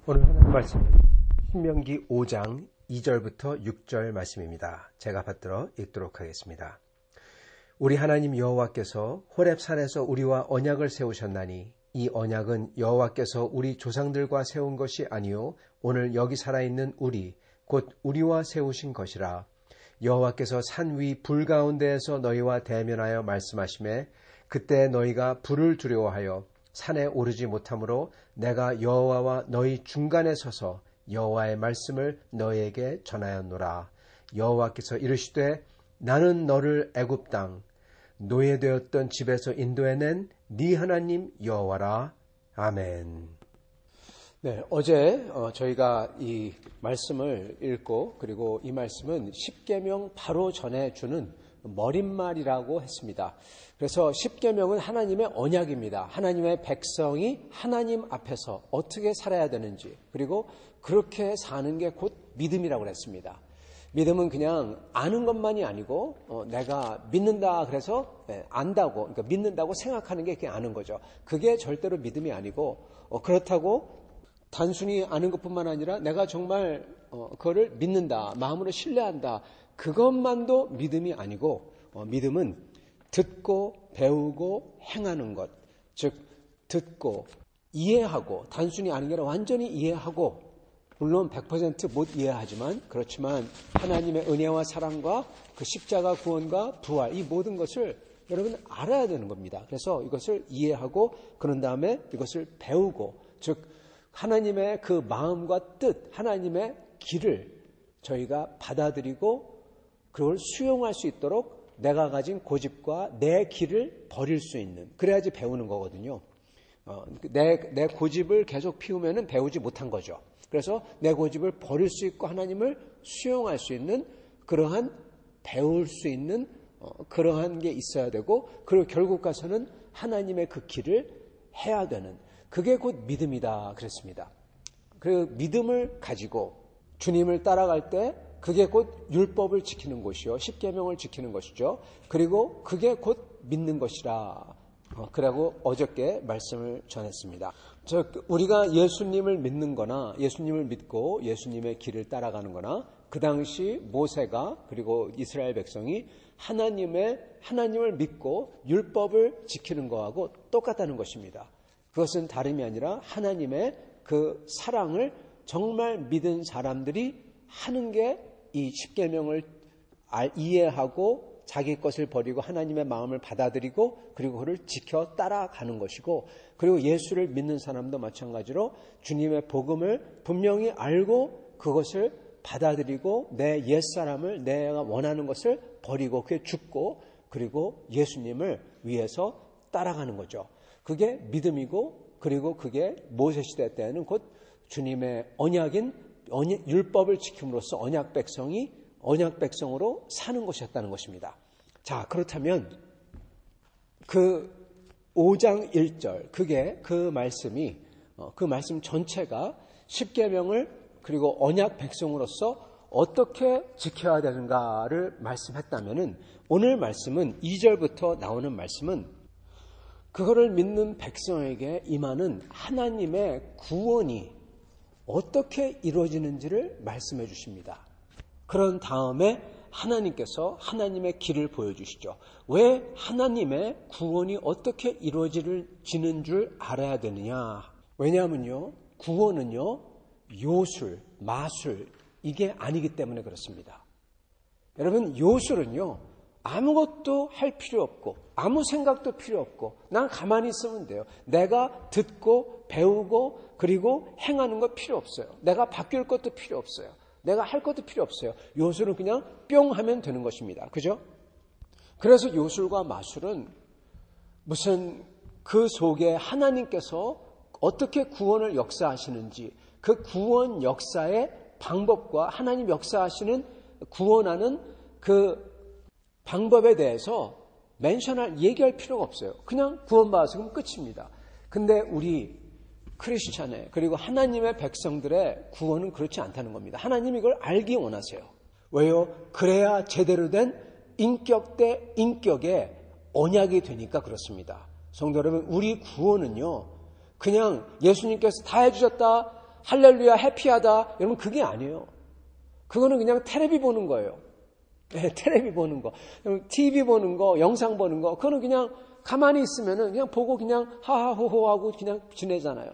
오늘 하나님 말씀은 신명기 5장 2절부터 6절 말씀입니다. 제가 받들어 읽도록 하겠습니다. 우리 하나님 여호와께서 호렙산에서 우리와 언약을 세우셨나니 이 언약은 여호와께서 우리 조상들과 세운 것이 아니요 오늘 여기 살아있는 우리 곧 우리와 세우신 것이라. 여호와께서 산 위 불 가운데에서 너희와 대면하여 말씀하시매 그때 너희가 불을 두려워하여 산에 오르지 못하므로 내가 여호와와 너희 중간에 서서 여호와의 말씀을 너희에게 전하였노라. 여호와께서 이르시되 나는 너를 애굽 땅 노예되었던 집에서 인도해낸 네 하나님 여호와라. 아멘. 네, 어제 저희가 이 말씀을 읽고 그리고 이 말씀은 십계명 바로 전해주는 머릿말이라고 했습니다. 그래서 십계명은 하나님의 언약입니다. 하나님의 백성이 하나님 앞에서 어떻게 살아야 되는지, 그리고 그렇게 사는 게 곧 믿음이라고 했습니다. 믿음은 그냥 아는 것만이 아니고 내가 믿는다 그래서 안다고, 그러니까 믿는다고 생각하는 게 그냥 아는 거죠. 그게 절대로 믿음이 아니고 그렇다고 단순히 아는 것뿐만 아니라 내가 정말 그거를 믿는다, 마음으로 신뢰한다, 그것만도 믿음이 아니고 믿음은 듣고 배우고 행하는 것, 즉 듣고 이해하고, 단순히 아는 게 아니라 완전히 이해하고, 물론 100% 못 이해하지만 그렇지만 하나님의 은혜와 사랑과 그 십자가 구원과 부활, 이 모든 것을 여러분 알아야 되는 겁니다. 그래서 이것을 이해하고 그런 다음에 이것을 배우고, 즉 하나님의 그 마음과 뜻, 하나님의 길을 저희가 받아들이고 그걸 수용할 수 있도록 내가 가진 고집과 내 길을 버릴 수 있는, 그래야지 배우는 거거든요. 내 고집을 계속 피우면 배우지 못한 거죠. 그래서 내 고집을 버릴 수 있고 하나님을 수용할 수 있는 그러한, 배울 수 있는 그러한 게 있어야 되고, 그리고 결국 가서는 하나님의 그 길을 해야 되는, 그게 곧 믿음이다 그랬습니다. 그 믿음을 가지고 주님을 따라갈 때 그게 곧 율법을 지키는 것이요 십계명을 지키는 것이죠. 그리고 그게 곧 믿는 것이라. 그러고 어저께 말씀을 전했습니다. 우리가 예수님을 믿는 거나 예수님을 믿고 예수님의 길을 따라가는 거나, 그 당시 모세가 그리고 이스라엘 백성이 하나님을 믿고 율법을 지키는 거하고 똑같다는 것입니다. 그것은 다름이 아니라 하나님의 그 사랑을 정말 믿은 사람들이 하는 게 이 십계명을 이해하고 자기 것을 버리고 하나님의 마음을 받아들이고 그리고 그를 지켜 따라가는 것이고, 그리고 예수를 믿는 사람도 마찬가지로 주님의 복음을 분명히 알고 그것을 받아들이고 내 옛사람을, 내가 원하는 것을 버리고 그게 죽고 그리고 예수님을 위해서 따라가는 거죠. 그게 믿음이고, 그리고 그게 모세시대 때는 곧 주님의 언약인 율법을 지킴으로써 언약 백성으로 사는 것이었다는 것입니다. 자, 그렇다면 그 5장 1절, 그게 그 말씀이, 그 말씀 전체가 십계명을 그리고 언약 백성으로서 어떻게 지켜야 되는가를 말씀했다면은, 오늘 말씀은 2절부터 나오는 말씀은 그거를 믿는 백성에게 임하는 하나님의 구원이 어떻게 이루어지는지를 말씀해 주십니다. 그런 다음에 하나님께서 하나님의 길을 보여주시죠. 왜 하나님의 구원이 어떻게 이루어지는 줄 알아야 되느냐. 왜냐하면요, 구원은요, 요술, 마술, 이게 아니기 때문에 그렇습니다. 여러분, 요술은요, 아무것도 할 필요 없고 아무 생각도 필요 없고 난 가만히 있으면 돼요. 내가 듣고 배우고 그리고 행하는 거 필요 없어요. 내가 바뀔 것도 필요 없어요. 내가 할 것도 필요 없어요. 요술은 그냥 뿅 하면 되는 것입니다. 그죠? 그래서 요술과 마술은 무슨 그 속에 하나님께서 어떻게 구원을 역사하시는지 그 구원 역사의 방법과 하나님 역사하시는 구원하는 그 방법에 대해서 얘기할 필요가 없어요. 그냥 구원받았으면 끝입니다. 근데 우리 크리스찬의 그리고 하나님의 백성들의 구원은 그렇지 않다는 겁니다. 하나님 이걸 알기 원하세요. 왜요? 그래야 제대로 된 인격 대 인격의 언약이 되니까 그렇습니다. 성도 여러분, 우리 구원은요, 그냥 예수님께서 다 해주셨다, 할렐루야, 해피하다, 여러분 그게 아니에요. 그거는 그냥 텔레비 보는 거예요. 네, 텔레비 보는 거, TV 보는 거, 영상 보는 거, 그거는 그냥 가만히 있으면은 그냥 보고 그냥 하하호호 하고 그냥 지내잖아요.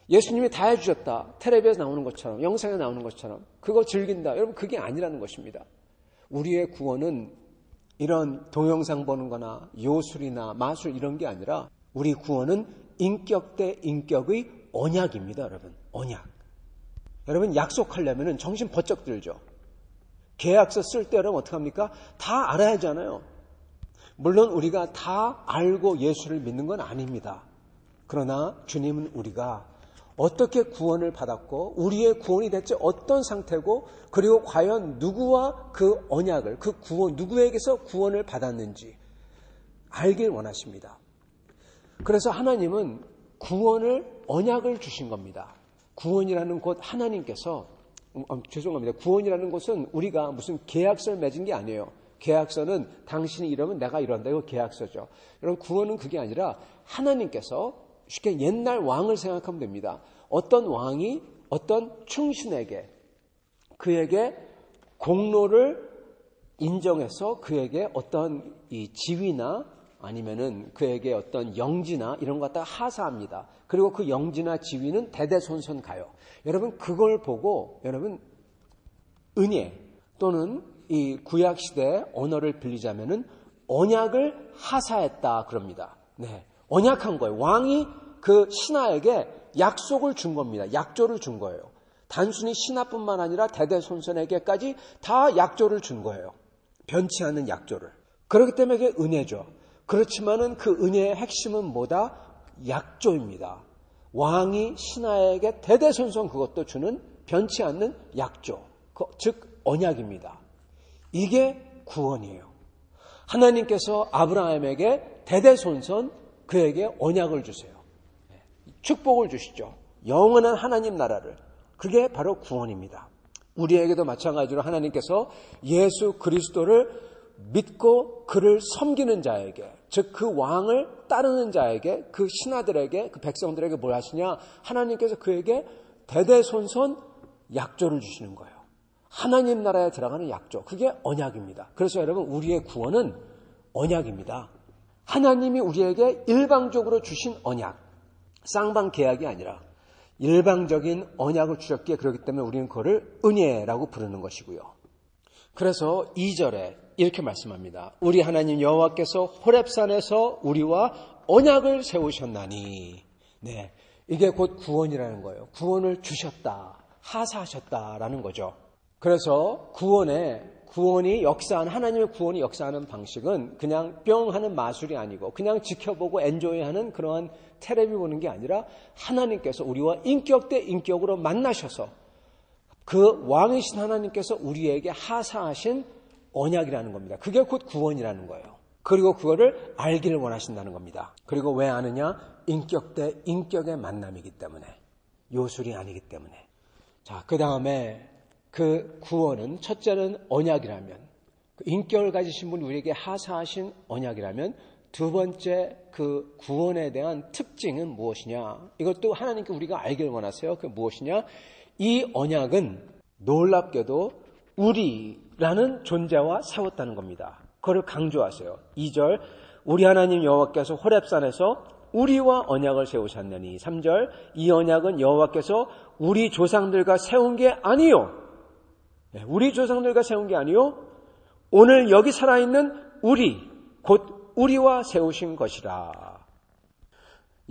예수님이 다 해주셨다, 텔레비에서 나오는 것처럼, 영상에 나오는 것처럼, 그거 즐긴다. 여러분 그게 아니라는 것입니다. 우리의 구원은 이런 동영상 보는 거나 요술이나 마술 이런 게 아니라 우리 구원은 인격 대 인격의 언약입니다. 여러분, 언약. 여러분 약속하려면 정신 번쩍 들죠. 계약서 쓸 때 여러분 어떻게 합니까? 다 알아야 하잖아요. 물론 우리가 다 알고 예수를 믿는 건 아닙니다. 그러나 주님은 우리가 어떻게 구원을 받았고 우리의 구원이 대체 어떤 상태고 그리고 과연 누구와 그 언약을 그 구원 누구에게서 구원을 받았는지 알길 원하십니다. 그래서 하나님은 구원을 언약을 주신 겁니다. 구원이라는 곳 하나님께서 죄송합니다. 구원이라는 것은 우리가 무슨 계약서를 맺은 게 아니에요. 계약서는 당신이 이러면 내가 이런다. 이거 계약서죠. 여러분 구원은 그게 아니라 하나님께서 쉽게 옛날 왕을 생각하면 됩니다. 어떤 왕이 어떤 충신에게 그에게 공로를 인정해서 그에게 어떤 이 지위나 아니면은 그에게 어떤 영지나 이런 것 갖다가 하사합니다. 그리고 그 영지나 지위는 대대손손 가요. 여러분 그걸 보고 여러분 은혜 또는 이 구약시대 언어를 빌리자면은 언약을 하사했다 그럽니다. 네, 언약한 거예요. 왕이 그 신하에게 약속을 준 겁니다. 약조를 준 거예요. 단순히 신하뿐만 아니라 대대손손에게까지 다 약조를 준 거예요. 변치 않는 약조를. 그렇기 때문에 그게 은혜죠. 그렇지만은 그 은혜의 핵심은 뭐다? 약조입니다. 왕이 신하에게 대대손손 그것도 주는 변치 않는 약조, 즉 언약입니다. 이게 구원이에요. 하나님께서 아브라함에게 대대손손 그에게 언약을 주세요. 축복을 주시죠. 영원한 하나님 나라를. 그게 바로 구원입니다. 우리에게도 마찬가지로 하나님께서 예수 그리스도를 믿고 그를 섬기는 자에게, 즉 그 왕을 따르는 자에게, 그 신하들에게, 그 백성들에게 뭘 하시냐? 하나님께서 그에게 대대손손 약조를 주시는 거예요. 하나님 나라에 들어가는 약조. 그게 언약입니다. 그래서 여러분 우리의 구원은 언약입니다. 하나님이 우리에게 일방적으로 주신 언약. 쌍방 계약이 아니라 일방적인 언약을 주셨기에 그렇기 때문에 우리는 그거를 은혜라고 부르는 것이고요. 그래서 2절에 이렇게 말씀합니다. 우리 하나님 여호와께서 호렙산에서 우리와 언약을 세우셨나니. 네, 이게 곧 구원이라는 거예요. 구원을 주셨다, 하사하셨다라는 거죠. 그래서 구원이 역사하는 하나님의 구원이 역사하는 방식은 그냥 뿅 하는 마술이 아니고 그냥 지켜보고 엔조이하는 그러한 텔레비 보는 게 아니라 하나님께서 우리와 인격 대 인격으로 만나셔서 그 왕이신 하나님께서 우리에게 하사하신 언약이라는 겁니다. 그게 곧 구원이라는 거예요. 그리고 그거를 알기를 원하신다는 겁니다. 그리고 왜 아느냐? 인격 대 인격의 만남이기 때문에, 요술이 아니기 때문에. 자, 그 다음에 그 구원은 첫째는 언약이라면, 그 인격을 가지신 분이 우리에게 하사하신 언약이라면, 두 번째 그 구원에 대한 특징은 무엇이냐? 이것도 하나님께 우리가 알기를 원하세요. 그게 무엇이냐? 이 언약은 놀랍게도 우리라는 존재와 세웠다는 겁니다. 그걸 강조하세요. 2절 우리 하나님 여호와께서 호렙산에서 우리와 언약을 세우셨느니. 3절 이 언약은 여호와께서 우리 조상들과 세운 게 아니요. 우리 조상들과 세운 게 아니요. 오늘 여기 살아있는 우리, 곧 우리와 세우신 것이라.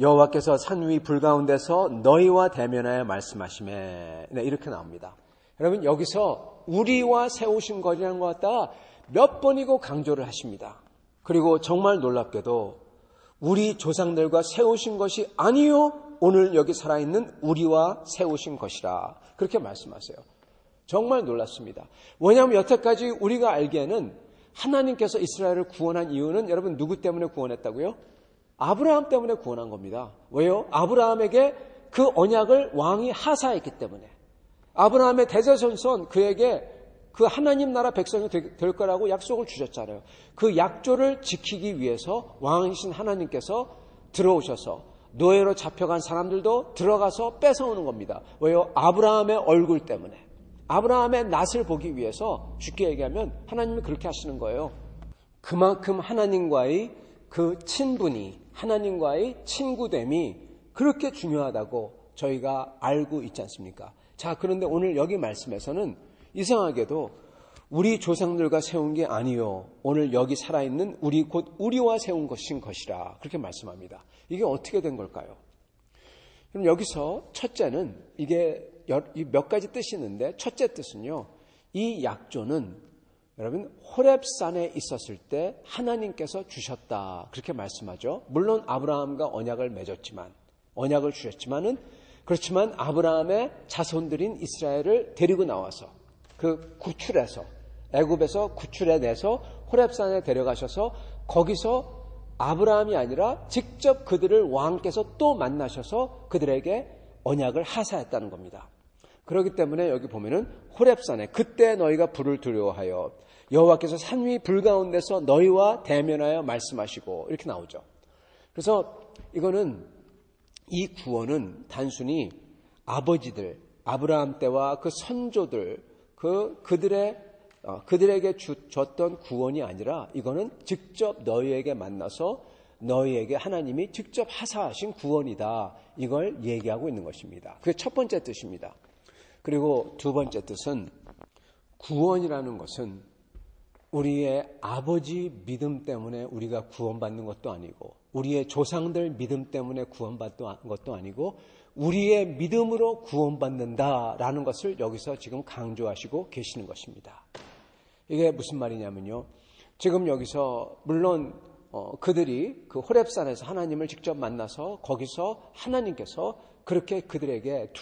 여호와께서 산 위 불 가운데서 너희와 대면하여 말씀하시매. 네, 이렇게 나옵니다. 여러분 여기서 우리와 세우신 것이라는 것 갖다가 몇 번이고 강조를 하십니다. 그리고 정말 놀랍게도 우리 조상들과 세우신 것이 아니요 오늘 여기 살아있는 우리와 세우신 것이라 그렇게 말씀하세요. 정말 놀랐습니다. 왜냐하면 여태까지 우리가 알기에는 하나님께서 이스라엘을 구원한 이유는 여러분 누구 때문에 구원했다고요? 아브라함 때문에 구원한 겁니다. 왜요? 아브라함에게 그 언약을 왕이 하사했기 때문에. 아브라함의 대제손손 그에게 그 하나님 나라 백성이 될 거라고 약속을 주셨잖아요. 그 약조를 지키기 위해서 왕이신 하나님께서 들어오셔서 노예로 잡혀간 사람들도 들어가서 뺏어오는 겁니다. 왜요? 아브라함의 얼굴 때문에. 아브라함의 낯을 보기 위해서 쉽게 얘기하면 하나님이 그렇게 하시는 거예요. 그만큼 하나님과의 그 친분이, 하나님과의 친구됨이 그렇게 중요하다고 저희가 알고 있지 않습니까? 자, 그런데 오늘 여기 말씀에서는 이상하게도 우리 조상들과 세운 게 아니요 오늘 여기 살아있는 우리 곧 우리와 세운 것인 것이라 그렇게 말씀합니다. 이게 어떻게 된 걸까요? 그럼 여기서 첫째는 이게 몇 가지 뜻이 있는데 첫째 뜻은요, 이 약조는 여러분 호렙산에 있었을 때 하나님께서 주셨다 그렇게 말씀하죠. 물론 아브라함과 언약을 맺었지만, 언약을 주셨지만은 그렇지만 아브라함의 자손들인 이스라엘을 데리고 나와서 그 구출해서 애굽에서 구출해내서 호렙산에 데려가셔서 거기서 아브라함이 아니라 직접 그들을 왕께서 또 만나셔서 그들에게 언약을 하사했다는 겁니다. 그렇기 때문에 여기 보면은 호렙산에 그때 너희가 불을 두려워하여 여호와께서 산 위 불 가운데서 너희와 대면하여 말씀하시고 이렇게 나오죠. 그래서 이거는 이 구원은 단순히 아버지들 아브라함 때와 그 선조들 그들에게 줬던 구원이 아니라 이거는 직접 너희에게 만나서 너희에게 하나님이 직접 하사하신 구원이다. 이걸 얘기하고 있는 것입니다. 그게 첫 번째 뜻입니다. 그리고 두 번째 뜻은 구원이라는 것은 우리의 아버지 믿음 때문에 우리가 구원받는 것도 아니고 우리의 조상들 믿음 때문에 구원받는 것도 아니고 우리의 믿음으로 구원받는다라는 것을 여기서 지금 강조하시고 계시는 것입니다. 이게 무슨 말이냐면요. 지금 여기서 물론 그들이 그 호렙산에서 하나님을 직접 만나서 거기서 하나님께서 그렇게 그들에게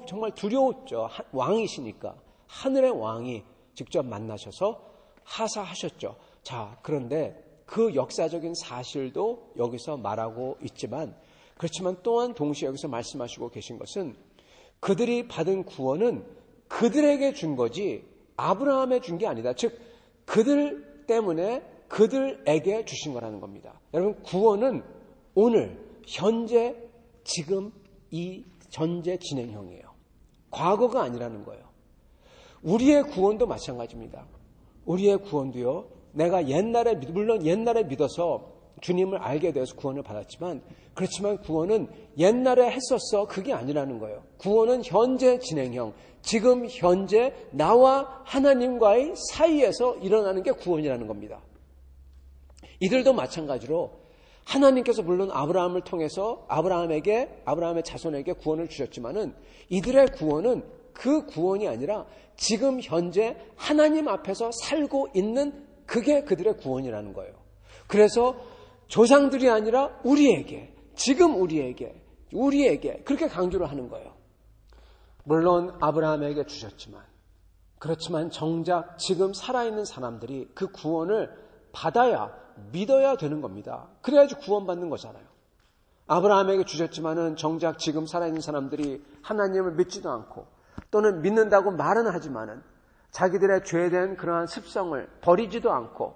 정말 두려웠죠. 왕이시니까 하늘의 왕이 직접 만나셔서 하사하셨죠. 자, 그런데 그 역사적인 사실도 여기서 말하고 있지만 그렇지만 또한 동시에 여기서 말씀하시고 계신 것은 그들이 받은 구원은 그들에게 준 거지 아브라함에 준 게 아니다. 즉 그들 때문에 그들에게 주신 거라는 겁니다. 여러분 구원은 오늘 현재 지금 이 현재 진행형이에요. 과거가 아니라는 거예요. 우리의 구원도 마찬가지입니다. 우리의 구원도요. 내가 물론 옛날에 믿어서 주님을 알게 되어서 구원을 받았지만 그렇지만 구원은 옛날에 했었어 그게 아니라는 거예요. 구원은 현재 진행형, 지금 현재 나와 하나님과의 사이에서 일어나는 게 구원이라는 겁니다. 이들도 마찬가지로 하나님께서 물론 아브라함을 통해서 아브라함의 자손에게 구원을 주셨지만은 이들의 구원은 그 구원이 아니라 지금 현재 하나님 앞에서 살고 있는 그게 그들의 구원이라는 거예요. 그래서 조상들이 아니라 우리에게, 지금 우리에게 그렇게 강조를 하는 거예요. 물론 아브라함에게 주셨지만 그렇지만 정작 지금 살아있는 사람들이 그 구원을 받아야 믿어야 되는 겁니다. 그래야지 구원받는 거잖아요. 아브라함에게 주셨지만은 정작 지금 살아있는 사람들이 하나님을 믿지도 않고 또는 믿는다고 말은 하지만은 자기들의 죄된 그러한 습성을 버리지도 않고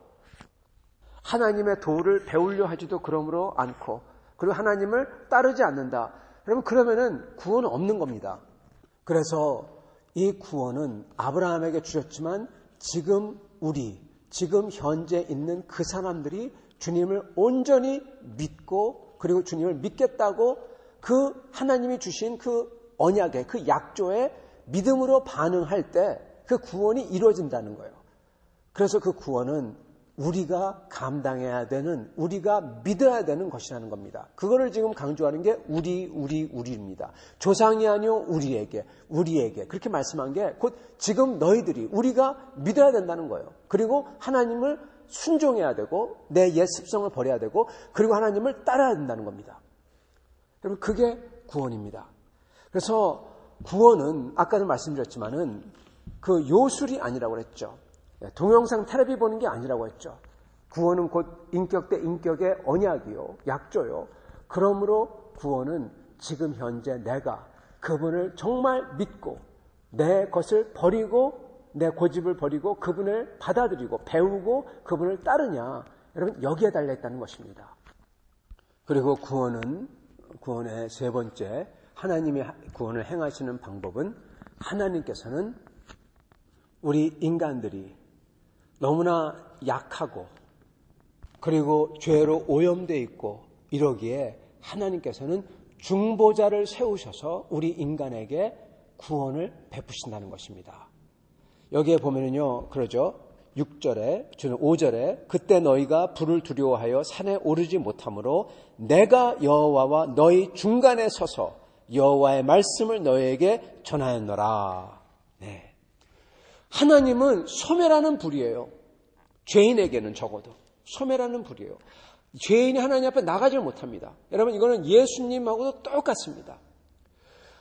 하나님의 도를 배우려 하지도 그러므로 않고 그리고 하나님을 따르지 않는다. 여러분 그러면은 구원은 없는 겁니다. 그래서 이 구원은 아브라함에게 주셨지만 지금 현재 있는 그 사람들이 주님을 온전히 믿고 그리고 주님을 믿겠다고 그 하나님이 주신 그 언약의 그 약조에 믿음으로 반응할 때 그 구원이 이루어진다는 거예요. 그래서 그 구원은 우리가 감당해야 되는, 우리가 믿어야 되는 것이라는 겁니다. 그거를 지금 강조하는 게 우리입니다. 조상이 아니요 우리에게 그렇게 말씀한 게 곧 지금 너희들이 우리가 믿어야 된다는 거예요. 그리고 하나님을 순종해야 되고 내 옛 습성을 버려야 되고 그리고 하나님을 따라야 된다는 겁니다. 여러분 그게 구원입니다. 그래서 구원은 아까도 말씀드렸지만은 그 요술이 아니라고 그랬죠. 동영상 텔레비 보는 게 아니라고 했죠. 구원은 곧 인격 대 인격의 언약이요, 약조요. 그러므로 구원은 지금 현재 내가 그분을 정말 믿고 내 것을 버리고 내 고집을 버리고 그분을 받아들이고 배우고 그분을 따르냐. 여러분 여기에 달려있다는 것입니다. 그리고 구원의 세 번째 하나님이 구원을 행하시는 방법은 하나님께서는 우리 인간들이 너무나 약하고 그리고 죄로 오염되어 있고 이러기에 하나님께서는 중보자를 세우셔서 우리 인간에게 구원을 베푸신다는 것입니다. 여기에 보면은요, 그러죠. 6절에, 5절에 그때 너희가 불을 두려워하여 산에 오르지 못하므로 내가 여호와와 너희 중간에 서서 여호와의 말씀을 너희에게 전하였노라. 네. 하나님은 소멸하는 불이에요. 죄인에게는 적어도 소멸하는 불이에요. 죄인이 하나님 앞에 나가질 못합니다. 여러분 이거는 예수님하고도 똑같습니다.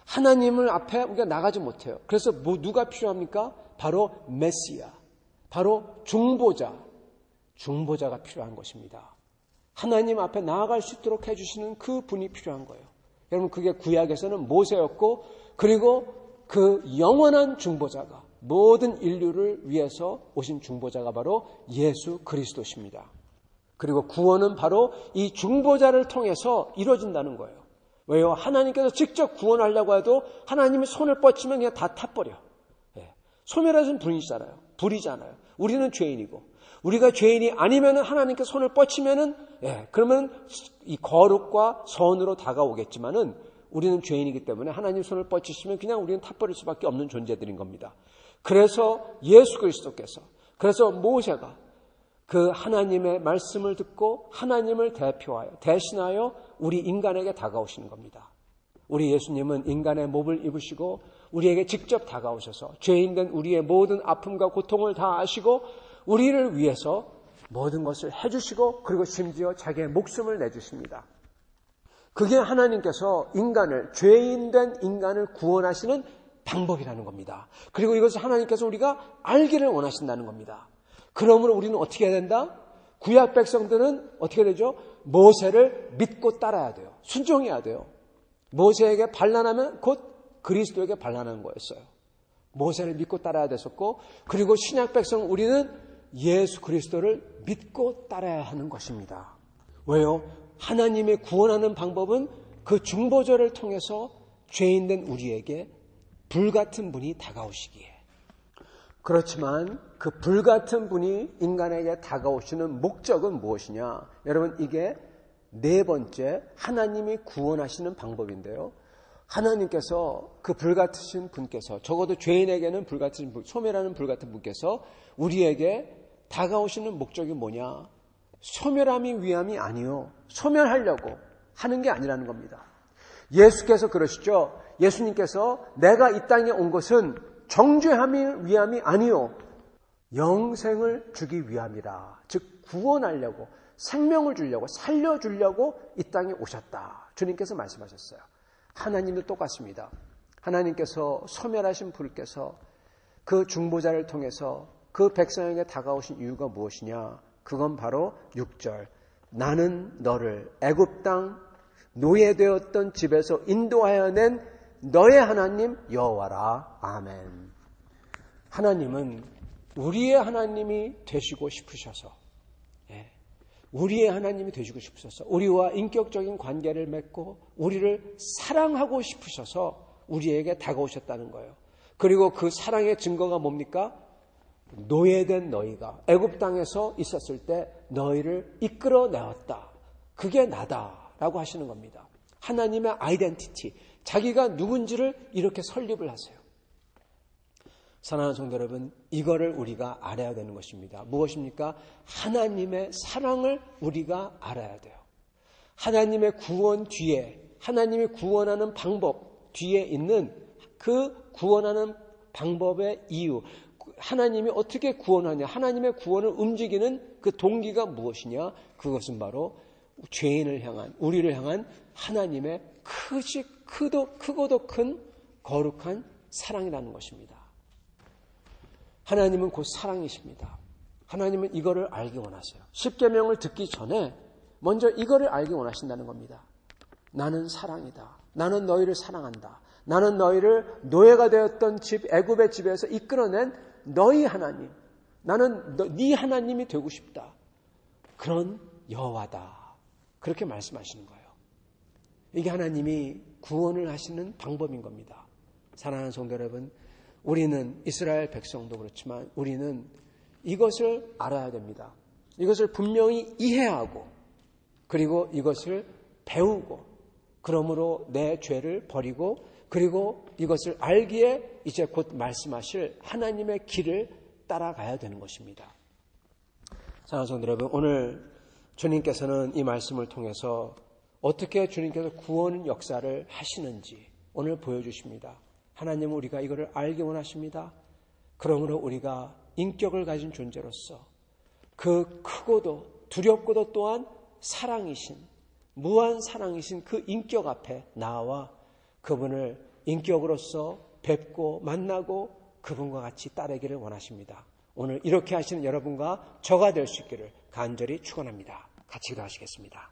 하나님을 앞에 우리가 나가지 못해요. 그래서 누가 필요합니까? 바로 메시아, 바로 중보자가 필요한 것입니다. 하나님 앞에 나아갈 수 있도록 해주시는 그 분이 필요한 거예요. 여러분 그게 구약에서는 모세였고 그리고 그 영원한 중보자가 모든 인류를 위해서 오신 중보자가 바로 예수 그리스도십니다. 그리고 구원은 바로 이 중보자를 통해서 이루어진다는 거예요. 왜요? 하나님께서 직접 구원하려고 해도 하나님이 손을 뻗치면 그냥 다 타버려. 소멸하신 분이잖아요. 불이잖아요. 우리는 죄인이고 우리가 죄인이 아니면 하나님께 손을 뻗치면은 그러면 이 거룩과 선으로 다가오겠지만은 우리는 죄인이기 때문에 하나님 손을 뻗치시면 그냥 우리는 타버릴 수밖에 없는 존재들인 겁니다. 그래서 예수 그리스도께서 그래서 모세가 그 하나님의 말씀을 듣고 하나님을 대신하여 우리 인간에게 다가오시는 겁니다. 우리 예수님은 인간의 몸을 입으시고 우리에게 직접 다가오셔서 죄인된 우리의 모든 아픔과 고통을 다 아시고 우리를 위해서 모든 것을 해주시고 그리고 심지어 자기의 목숨을 내주십니다. 그게 하나님께서 죄인된 인간을 구원하시는 방법이라는 겁니다. 그리고 이것을 하나님께서 우리가 알기를 원하신다는 겁니다. 그러므로 우리는 어떻게 해야 된다? 구약 백성들은 어떻게 되죠? 모세를 믿고 따라야 돼요. 순종해야 돼요. 모세에게 반란하면 곧 그리스도에게 반란하는 거였어요. 모세를 믿고 따라야 됐었고 그리고 신약 백성 우리는 예수 그리스도를 믿고 따라야 하는 것입니다. 왜요? 하나님의 구원하는 방법은 그 중보자를 통해서 죄인된 우리에게 불같은 분이 다가오시기에. 그렇지만 그 불같은 분이 인간에게 다가오시는 목적은 무엇이냐? 여러분 이게 네 번째 하나님이 구원하시는 방법인데요. 하나님께서 그 불같으신 분께서 적어도 죄인에게는 불같은 분, 소멸하는 불같은 분께서 우리에게 다가오시는 목적이 뭐냐? 소멸함이 위함이 아니요. 소멸하려고 하는 게 아니라는 겁니다. 예수께서 그러시죠. 예수님께서 내가 이 땅에 온 것은 정죄함이 위함이 아니요. 영생을 주기 위함이라. 즉 구원하려고 생명을 주려고 살려주려고 이 땅에 오셨다. 주님께서 말씀하셨어요. 하나님도 똑같습니다. 하나님께서 소멸하신 불께서 그 중보자를 통해서 그 백성에게 다가오신 이유가 무엇이냐? 그건 바로 6절. 나는 너를 애굽 땅 노예되었던 집에서 인도하여 낸 너의 하나님 여호와라. 아멘. 하나님은 우리의 하나님이 되시고 싶으셔서 우리의 하나님이 되시고 싶으셔서 우리와 인격적인 관계를 맺고 우리를 사랑하고 싶으셔서 우리에게 다가오셨다는 거예요. 그리고 그 사랑의 증거가 뭡니까? 노예된 너희가 애굽 땅에서 있었을 때 너희를 이끌어내었다. 그게 나다라고 하시는 겁니다. 하나님의 아이덴티티, 자기가 누군지를 이렇게 설립을 하세요. 사랑하는 성도 여러분, 이거를 우리가 알아야 되는 것입니다. 무엇입니까? 하나님의 사랑을 우리가 알아야 돼요. 하나님의 구원 뒤에, 하나님이 구원하는 방법 뒤에 있는 그 구원하는 방법의 이유, 하나님이 어떻게 구원하냐, 하나님의 구원을 움직이는 그 동기가 무엇이냐, 그것은 바로 죄인을 향한, 우리를 향한 하나님의 크고도 큰 거룩한 사랑이라는 것입니다. 하나님은 곧 사랑이십니다. 하나님은 이거를 알기 원하세요. 십계명을 듣기 전에 먼저 이거를 알기 원하신다는 겁니다. 나는 사랑이다. 나는 너희를 사랑한다. 나는 너희를 노예가 되었던 집, 애굽의 집에서 이끌어낸 너희 하나님. 나는 네 하나님이 되고 싶다. 그런 여호와다. 그렇게 말씀하시는 거예요. 이게 하나님이 구원을 하시는 방법인 겁니다. 사랑하는 성도 여러분, 우리는 이스라엘 백성도 그렇지만 우리는 이것을 알아야 됩니다. 이것을 분명히 이해하고 그리고 이것을 배우고 그러므로 내 죄를 버리고 그리고 이것을 알기에 이제 곧 말씀하실 하나님의 길을 따라가야 되는 것입니다. 사랑하는 성도 여러분, 오늘 주님께서는 이 말씀을 통해서 어떻게 주님께서 구원 역사를 하시는지 오늘 보여주십니다. 하나님은 우리가 이거를 알기 원하십니다. 그러므로 우리가 인격을 가진 존재로서 그 크고도 두렵고도 또한 사랑이신, 무한 사랑이신 그 인격 앞에 나와 그분을 인격으로서 뵙고 만나고 그분과 같이 따르기를 원하십니다. 오늘 이렇게 하시는 여러분과 저가 될 수 있기를 간절히 축원합니다. 같이 기도하시겠습니다.